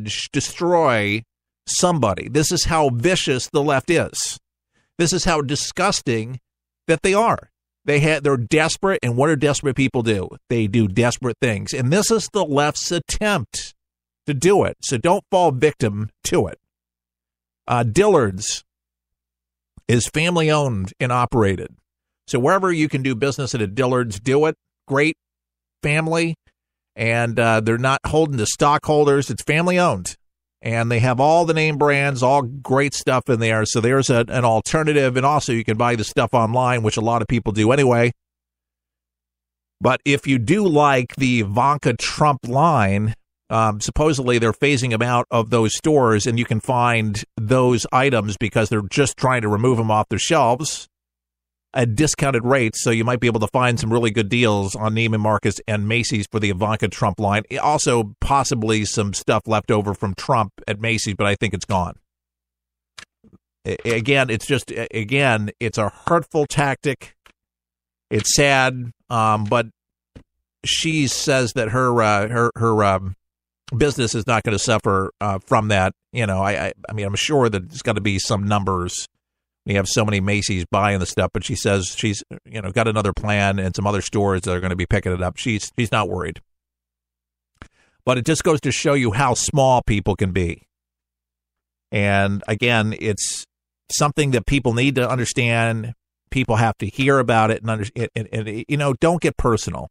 destroy somebody. This is how vicious the left is. This is how disgusting that they are. They're desperate, and what do desperate people do? They do desperate things, and this is the left's attempt to do it. So don't fall victim to it. Dillard's is family owned and operated. So wherever you can do business at a Dillard's, do it. Great family, and they're not holding to stockholders. It's family owned, and they have all the name brands, all great stuff in there. So there's an alternative, and also you can buy the stuff online, which a lot of people do anyway. But if you do like the Ivanka Trump line, supposedly they're phasing them out of those stores, and you can find those items because they're just trying to remove them off their shelves at discounted rates. So you might be able to find some really good deals on Neiman Marcus and Macy's for the Ivanka Trump line. Also, possibly some stuff left over from Trump at Macy's, but I think it's gone. Again, it's a hurtful tactic. It's sad, but she says that her business is not going to suffer from that. You know, I mean, I'm sure that there's got to be some numbers. We have so many Macy's buying the stuff, but she says she's, got another plan and some other stores that are going to be picking it up. She's not worried. But it just goes to show you how small people can be. And again, it's something that people need to understand. People have to hear about it and don't get personal.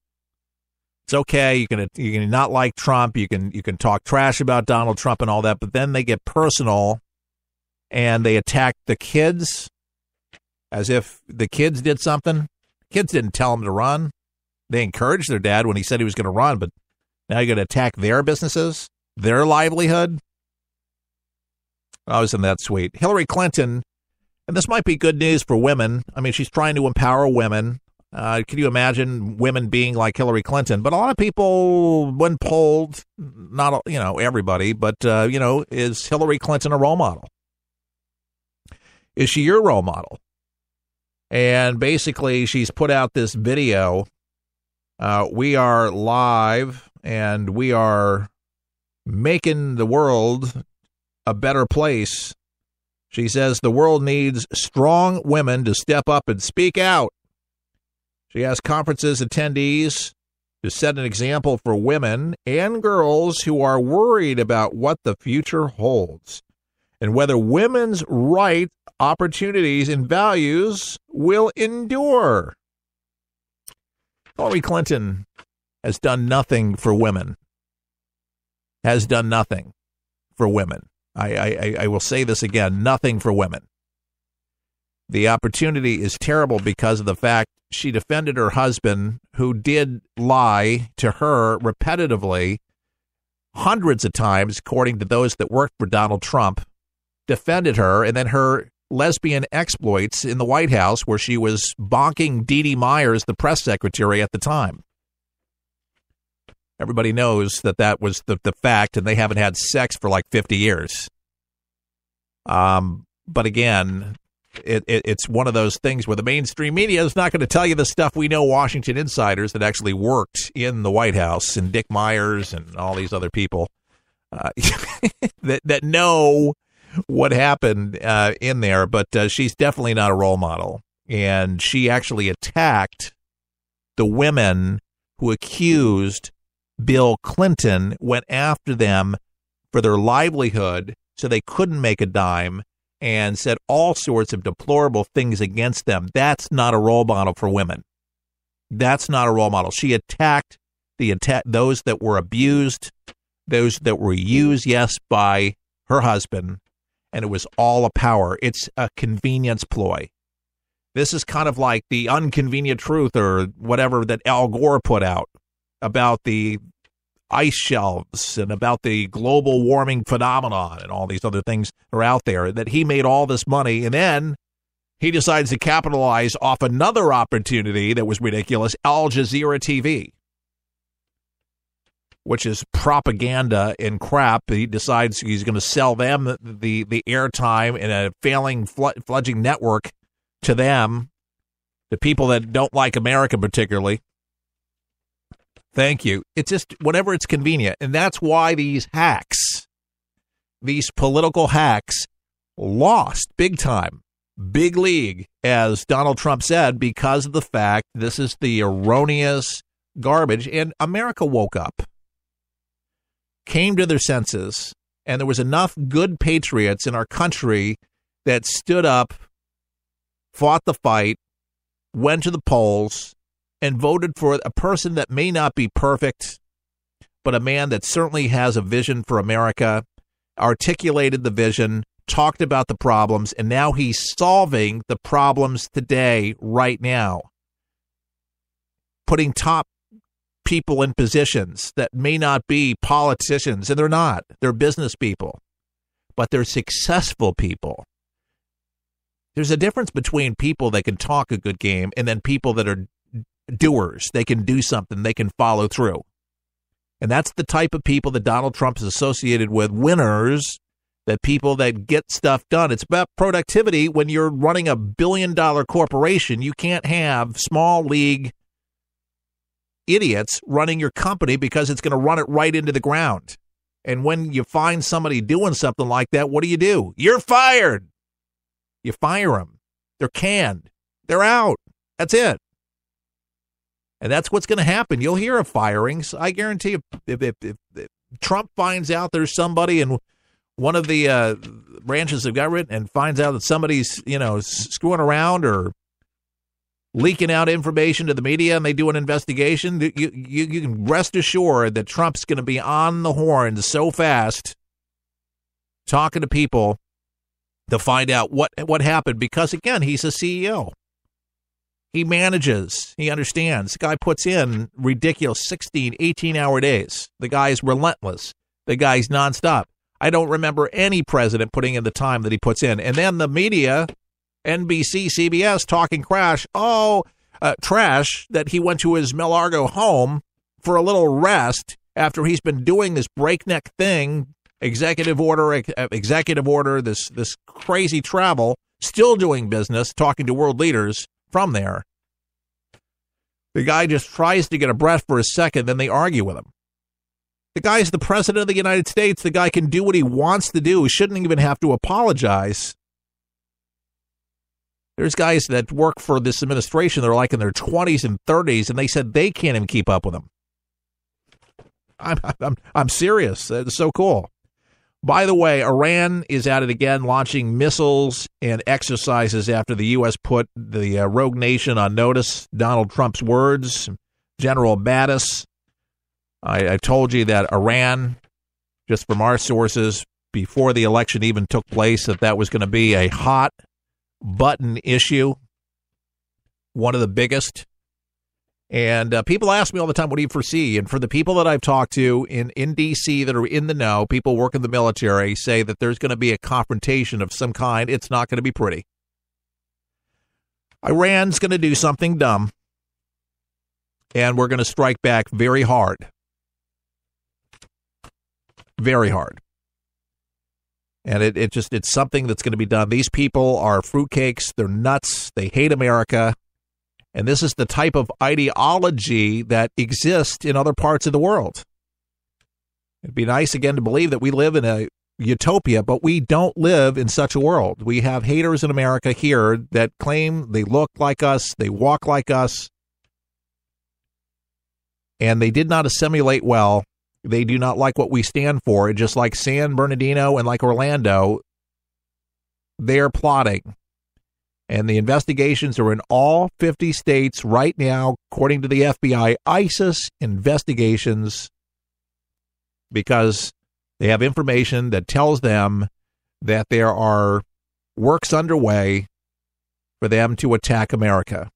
It's okay. You can not like Trump. You can talk trash about Donald Trump and all that, but then they get personal and they attack the kids as if the kids did something. Kids didn't tell them to run. They encouraged their dad when he said he was going to run, but now you're going to attack their businesses, their livelihood. Oh, isn't that sweet? Hillary Clinton, and this might be good news for women. I mean, she's trying to empower women. Can you imagine women being like Hillary Clinton? But a lot of people, when polled, not, everybody, but, is Hillary Clinton a role model? Is she your role model? And basically, she's put out this video. We are live, and we are making the world a better place. She says the world needs strong women to step up and speak out. She asks conferences attendees to set an example for women and girls who are worried about what the future holds and whether women's rights, opportunities, and values will endure. Hillary Clinton has done nothing for women. Has done nothing for women. I will say this again, nothing for women. The opportunity is terrible because of the fact she defended her husband, who did lie to her repetitively, hundreds of times, according to those that worked for Donald Trump, defended her, and then her lesbian exploits in the White House, where she was bonking Dee Dee Myers, the press secretary at the time. Everybody knows that was the fact, and they haven't had sex for like 50 years. But again, it's one of those things where the mainstream media is not going to tell you the stuff we know Washington insiders that actually worked in the White House, and Dick Myers and all these other people that know what happened in there. But she's definitely not a role model. And she actually attacked the women who accused Bill Clinton, went after them for their livelihood so they couldn't make a dime, and said all sorts of deplorable things against them. That's not a role model for women. That's not a role model. She attacked those that were abused, those that were used, yes, by her husband, and it was all a power. It's a convenience ploy. This is kind of like the Unconvenient Truth or whatever that Al Gore put out about the ice shelves and about the global warming phenomenon and all these other things are out there, that he made all this money, and then he decides to capitalize off another opportunity that was ridiculous, Al Jazeera TV, which is propaganda and crap. He decides he's going to sell them the airtime in a failing, fledgling network to them, the people that don't like America particularly. Thank you. It's just whenever it's convenient. And that's why these hacks these political hacks lost big time, big league, as Donald Trump said, because of the fact this is the erroneous garbage. And America woke up, came to their senses, and there was enough good patriots in our country that stood up, fought the fight, went to the polls, and voted for a person that may not be perfect, but a man that certainly has a vision for America, articulated the vision, talked about the problems, and now he's solving the problems today, right now. Putting top people in positions that may not be politicians, and they're not. They're business people, but they're successful people. There's a difference between people that can talk a good game and then people that are doers. They can do something. They can follow through. And that's the type of people that Donald Trump is associated with, winners, that people that get stuff done. It's about productivity. When you're running a billion-dollar corporation, you can't have small league idiots running your company because it's going to run it right into the ground. And when you find somebody doing something like that, what do? You're fired. You fire them. They're canned. They're out. That's it. And that's what's going to happen. You'll hear of firings. I guarantee you, if Trump finds out there's somebody in one of the branches of government and finds out that somebody's, screwing around or leaking out information to the media and they do an investigation, you can rest assured that Trump's going to be on the horn so fast talking to people to find out what happened because, again, he's a CEO. He manages. He understands. The guy puts in ridiculous 16, 18-hour days. The guy's relentless. The guy's nonstop. I don't remember any president putting in the time that he puts in. And then the media, NBC, CBS, talking trash that he went to his Mar-a-Lago home for a little rest after he's been doing this breakneck thing, executive order, this crazy travel, still doing business, talking to world leaders from there. The guy just tries to get a breath for a second, then they argue with him. The guy's the president of the United States. The guy can do what he wants to do. He shouldn't even have to apologize. There's guys that work for this administration that are like in their 20s and 30s, and they said they can't even keep up with him. I'm serious. It's so cool. By the way, Iran is at it again, launching missiles and exercises after the U.S. put the rogue nation on notice. Donald Trump's words, General Mattis. I told you that Iran, just from our sources, before the election even took place, that was going to be a hot button issue, one of the biggest. And people ask me all the time, what do you foresee? And for the people that I've talked to in D.C. that are in the know, people work in the military, say that there's going to be a confrontation of some kind. It's not going to be pretty. Iran's going to do something dumb, and we're going to strike back very hard. Very hard. And it's something that's going to be done. These people are fruitcakes. They're nuts. They hate America. And this is the type of ideology that exists in other parts of the world. It'd be nice, again, to believe that we live in a utopia, but we don't live in such a world. We have haters in America here that claim they look like us, they walk like us, and they did not assimilate well. They do not like what we stand for. Just like San Bernardino and like Orlando, they're plotting. And the investigations are in all 50 states right now, according to the FBI, ISIS investigations, because they have information that tells them that there are works underway for them to attack America.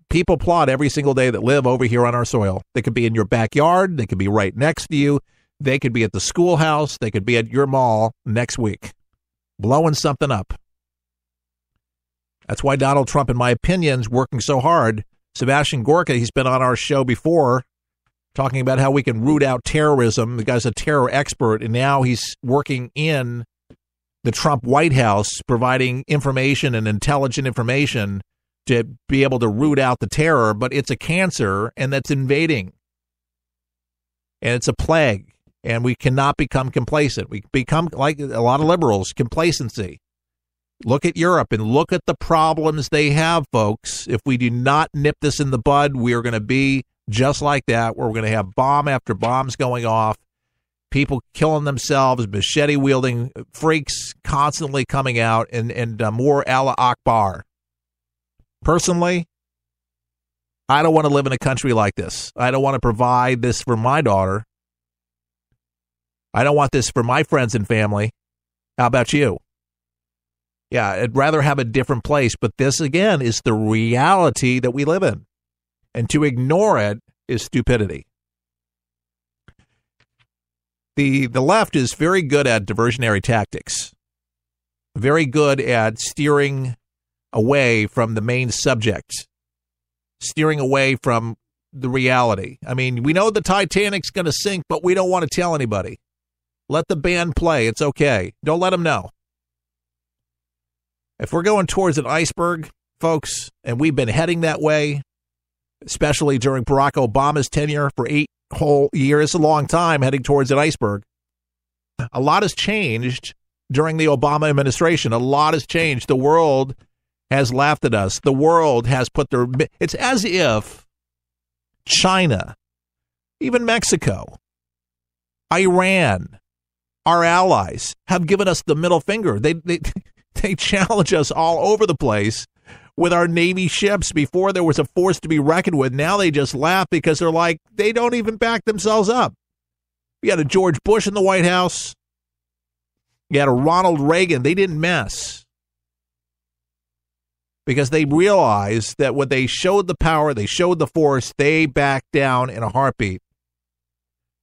People plot every single day that live over here on our soil. They could be in your backyard. They could be right next to you. They could be at the schoolhouse. They could be at your mall next week, blowing something up. That's why Donald Trump, in my opinion, is working so hard. Sebastian Gorka, he's been on our show before, talking about how we can root out terrorism. The guy's a terror expert, and now he's working in the Trump White House, providing information and intelligent information to be able to root out the terror. But it's a cancer, and that's invading. And it's a plague. And we cannot become complacent. We become, like a lot of liberals, complacency. Look at Europe and look at the problems they have, folks. If we do not nip this in the bud, we are going to be just like that, where we're going to have bomb after bombs going off, people killing themselves, machete-wielding freaks constantly coming out, and more Allah Akbar. Personally, I don't want to live in a country like this. I don't want to provide this for my daughter. I don't want this for my friends and family. How about you? Yeah, I'd rather have a different place, but this, again, is the reality that we live in. And to ignore it is stupidity. The left is very good at diversionary tactics, very good at steering away from the main subject, steering away from the reality. I mean, we know the Titanic's going to sink, but we don't want to tell anybody. Let the band play. It's okay. Don't let them know. If we're going towards an iceberg, folks, and we've been heading that way, especially during Barack Obama's tenure for 8 whole years, a long time heading towards an iceberg. A lot has changed during the Obama administration. A lot has changed. The world has laughed at us. The world has put their... It's as if China, even Mexico, Iran, our allies, have given us the middle finger. They challenge us all over the place with our Navy ships. Before there was a force to be reckoned with. Now they just laugh because they're like, they don't even back themselves up. You had a George Bush in the White House. You had a Ronald Reagan. They didn't mess. Because they realized that when they showed the power, they showed the force, they backed down in a heartbeat.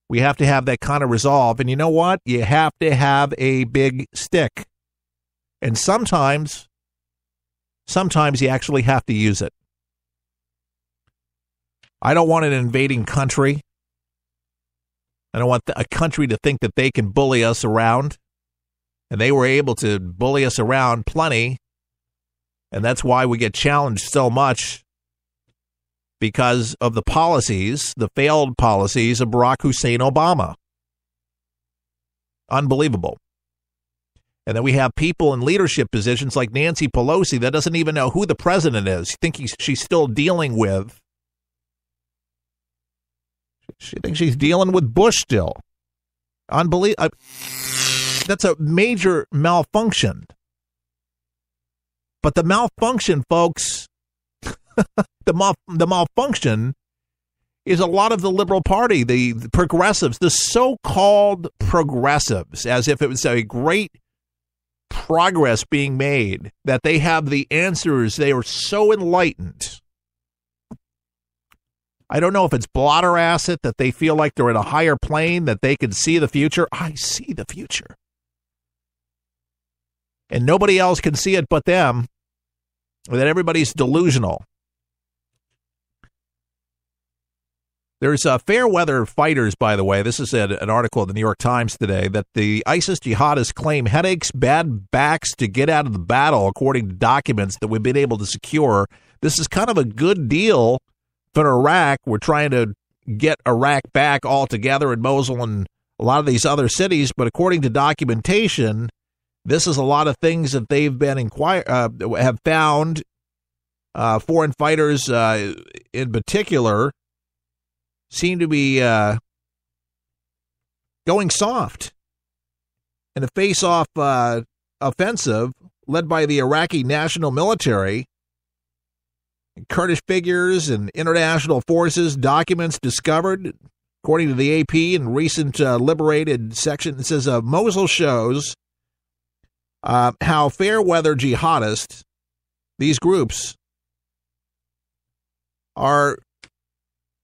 We have to have that kind of resolve. And you know what? You have to have a big stick. And sometimes you actually have to use it. I don't want an invading country. I don't want a country to think that they can bully us around. And they were able to bully us around plenty. And that's why we get challenged so much, because of the policies, the failed policies of Barack Hussein Obama. Unbelievable. And then we have people in leadership positions like Nancy Pelosi that doesn't even know who the president is. You think she's still dealing with... She thinks she's dealing with Bush still. Unbelievable. That's a major malfunction. But the malfunction, folks, the malfunction is a lot of the liberal party, the progressives, the so-called progressives, as if it was a great progress being made, that they have the answers. They are so enlightened. I don't know if it's blotter acid, that they feel like they're in a higher plane, that they can see the future. I see the future. And nobody else can see it but them, or that everybody's delusional. There's fair weather fighters, by the way. This is an article in the New York Times today, that the ISIS jihadists claim headaches, bad backs to get out of the battle, according to documents that we've been able to secure. This is kind of a good deal for Iraq. We're trying to get Iraq back altogether in Mosul and a lot of these other cities, but according to documentation, this is a lot of things that they've been have found. Foreign fighters, in particular, seem to be going soft in a face-off offensive led by the Iraqi national military. Kurdish figures and international forces, documents discovered, according to the AP in recent liberated section. It says Mosul shows how fair weather jihadists, these groups, are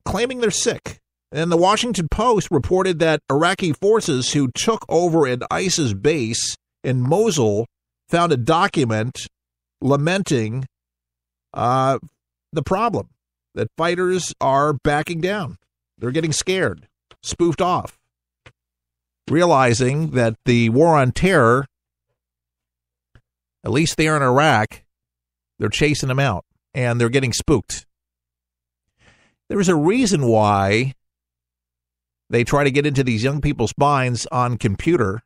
claiming they're sick. And the Washington Post reported that Iraqi forces who took over an ISIS base in Mosul found a document lamenting the problem, that fighters are backing down. They're getting scared, spoofed off, realizing that the war on terror, at least there in Iraq, they're chasing them out, and they're getting spooked. There's a reason why They try to get into these young people's minds on computer